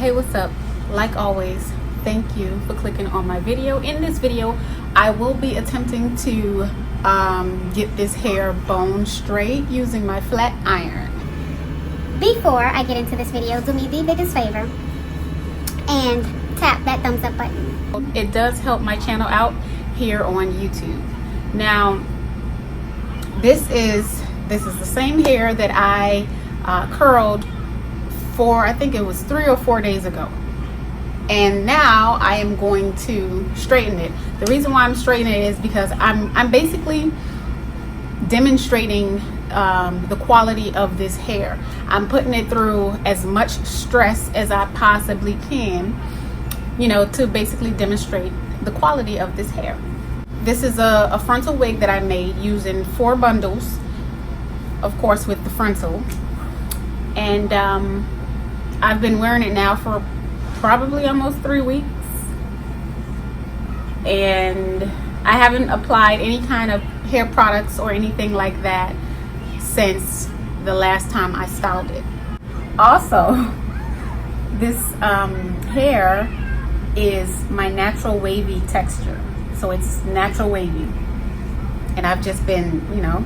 Hey, what's up? Like always, thank you for clicking on my video. In this video, I will be attempting to get this hair bone straight using my flat iron. Before I get into this video, do me the biggest favor and tap that thumbs up button. It does help my channel out here on YouTube. Now, this is the same hair that I curled for, I think it was 3 or 4 days ago, and now I am going to straighten it. The reason why I'm straightening it is because I'm basically demonstrating the quality of this hair. I'm putting it through as much stress as I possibly can, you know, to basically demonstrate the quality of this hair. This is a frontal wig that I made using 4 bundles, of course, with the frontal, and I've been wearing it now for probably almost 3 weeks, and I haven't applied any kind of hair products or anything like that since the last time I styled it. Also, this hair is my natural wavy texture, so it's natural wavy, and I've just been, you know,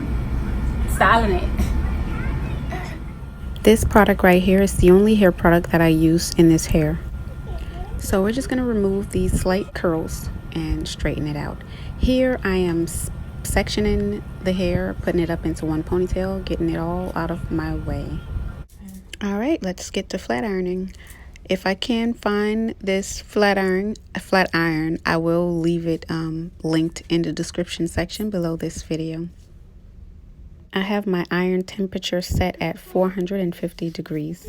styling it. This product right here is the only hair product that I use in this hair. So we're just going to remove these slight curls and straighten it out. Here I am sectioning the hair, putting it up into one ponytail, getting it all out of my way. All right, let's get to flat ironing. If I can find this flat iron, I will leave it linked in the description section below this video. I have my iron temperature set at 450 degrees.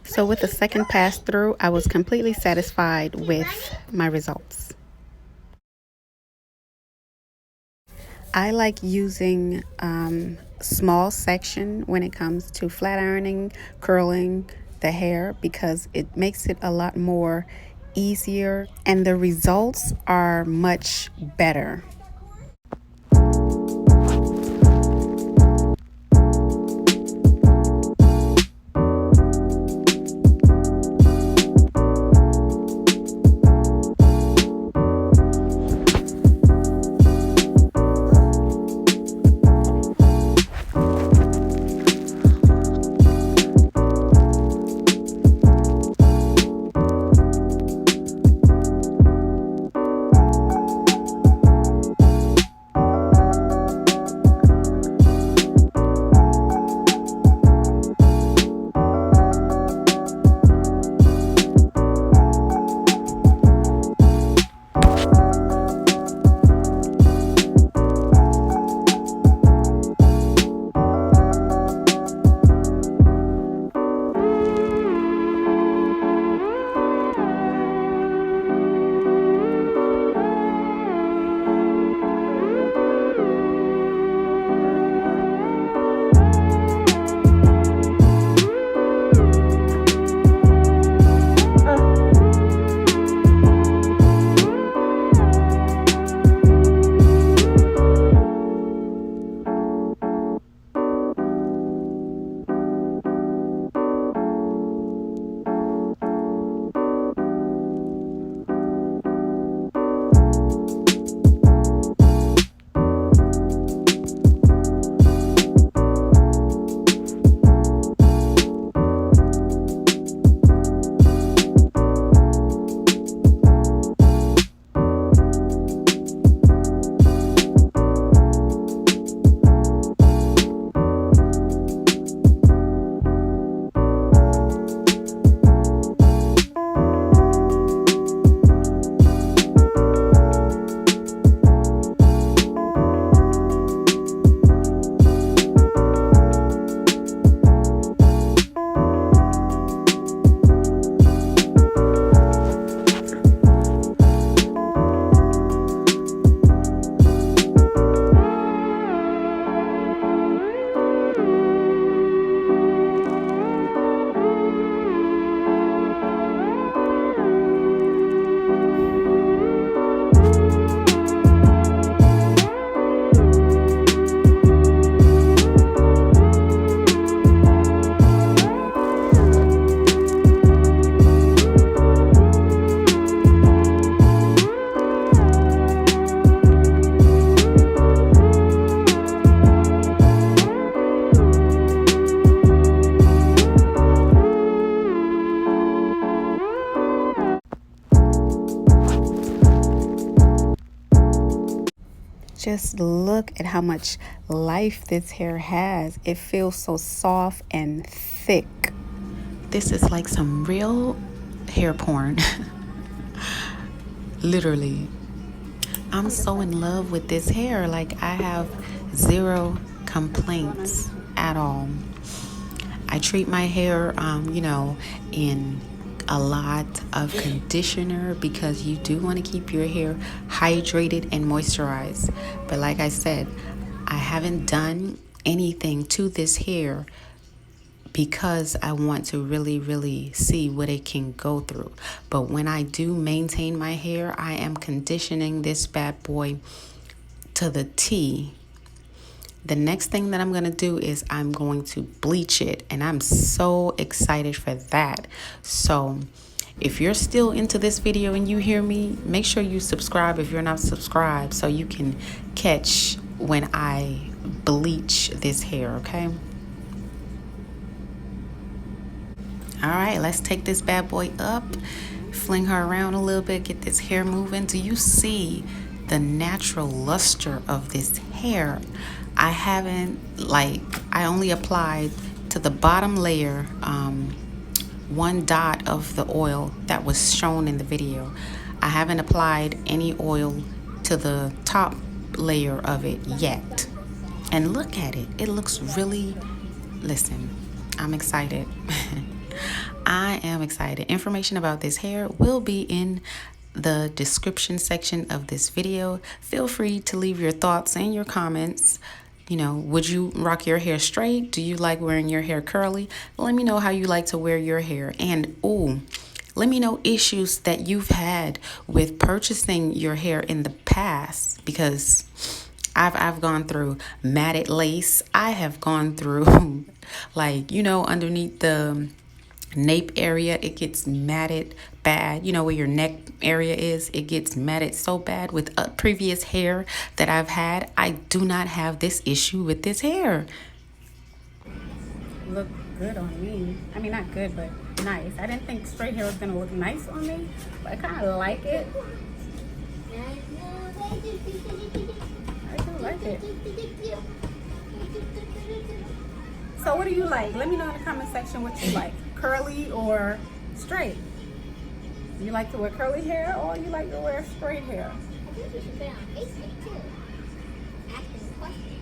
So with the second pass through, I was completely satisfied with my results. I like using small section when it comes to flat ironing, curling the hair, because it makes it a lot more easier and the results are much better. just look at how much life this hair has. It feels so soft and thick. This is like some real hair porn. Literally. I'm so in love with this hair. Like, I have zero complaints at all. I treat my hair, in a lot of conditioner because you do want to keep your hair hydrated and moisturized. But like I said, I haven't done anything to this hair because I want to really, really see what it can go through. But when I do maintain my hair, I am conditioning this bad boy to the T. The next thing that I'm going to do is I'm going to bleach it, and I'm so excited for that. So if you're still into this video and you hear me, make sure you subscribe if you're not subscribed so you can catch when I bleach this hair, okay? All right, let's take this bad boy up, fling her around a little bit, get this hair moving. Do you see the natural luster of this hair? I only applied to the bottom layer one dot of the oil that was shown in the video. I haven't applied any oil to the top layer of it yet. And look at it. It looks really, listen, I'm excited. I am excited. Information about this hair will be in the description section of this video. Feel free to leave your thoughts and your comments. Would you rock your hair straight? Do you like wearing your hair curly? Let me know how you like to wear your hair. And let me know issues that you've had with purchasing your hair in the past, because I've gone through matted lace. I have gone through underneath the nape area, it gets matted bad. Where your neck area is, it gets matted so bad with previous hair that I've had. I do not have this issue with this hair. Look good on me. I mean, not good, but nice. I didn't think straight hair was gonna look nice on me, but I kind of like it. I do like it. So what do you like? Let me know in the comment section what you like. Curly or straight? You like to wear curly hair or you like to wear straight hair? I think you should put it on Facebook too. Asking questions.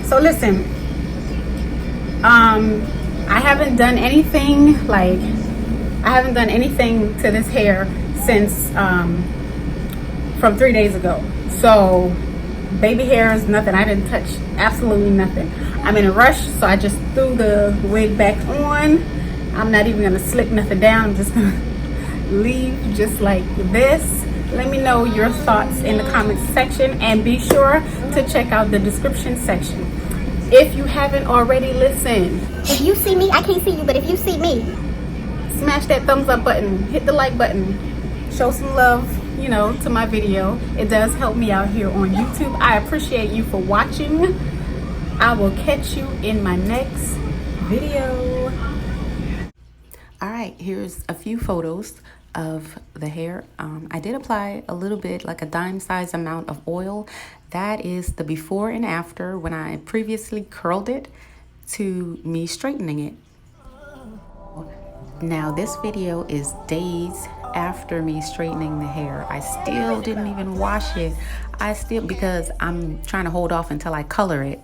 So listen, I haven't done anything to this hair since from 3 days ago. So baby hair is nothing. I didn't touch absolutely nothing. I'm in a rush, so I just threw the wig back on. I'm not even gonna slick nothing down. I'm just gonna leave just like this. Let me know your thoughts in the comments section, and be sure to check out the description section. If you haven't already, listen. If you see me, I can't see you, but if you see me, smash that thumbs up button, hit the like button, show some love, to my video. It does help me out here on YouTube. I appreciate you for watching. I will catch you in my next video. All right, here's a few photos of the hair. I did apply a little bit, like a dime size amount of oil. That is the before and after when I previously curled it to me straightening it. Now this video is days after me straightening the hair. I still didn't even wash it. Because I'm trying to hold off until I color it.